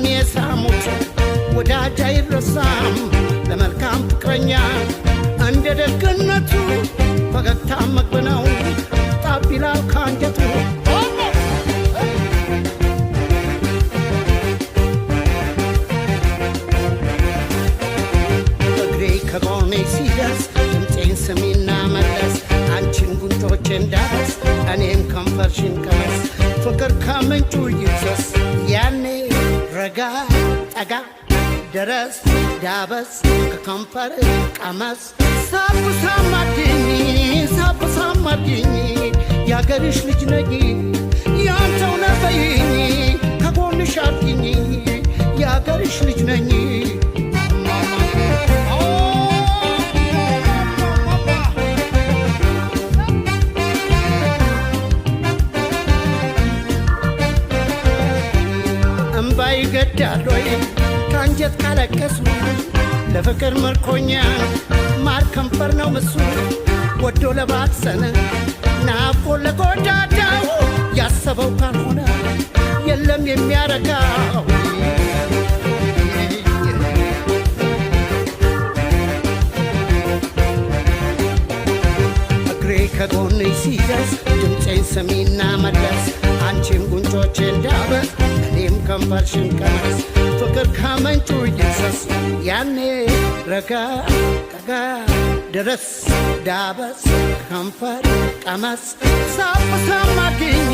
የሳሙት ወዳጅ አይረሳም ለመልካም ፍቅረኛ እንደ ደግነቱ ፈገግታ መግብ ነው ጣብ ይላል ካንጀቱ እግሬ ከጎኔ ሲደርስ ድምፄን ስሚና መለስ አንቺን ጉንጮቼን ዳበስ እኔም ከንፈርሽን ቀመስ ፍቅር ከምንጩ ይፍሰስ ያኔ ረጋ ጠጋ ደረስ ዳበስ ከከንፈር ቀመስ ሳብ ሳማድኝ ያገርሽ ልጅ ነኝ ያንተው ነበይኝ ከጎንሽ አድኝ ያገርሽ ልጅ ነኝ እምባይ ገዳሎይ ካንጀት ካለቀሱ ለፍቅር ምርኮኛ ማር ከንፈር ነው ምሱ ወዶ ለባሰነ ናፍቆ ለጎዳዳው ያሰበው ካልሆነ የለም የሚያረካው እግሬ ከጎኔ ሲደርስ ድምፄን ስሚና መለስ አንቺም ጉንጮቼን ዳበስ እኔም ከንፈርሽን ቀመስ ፍቅር ከምንጩ ይፍሰስ ያኔ ረጋ ጠጋ ደረስ ዳበስ ከንፈር ቀመስ ሳብ ሳማድኝ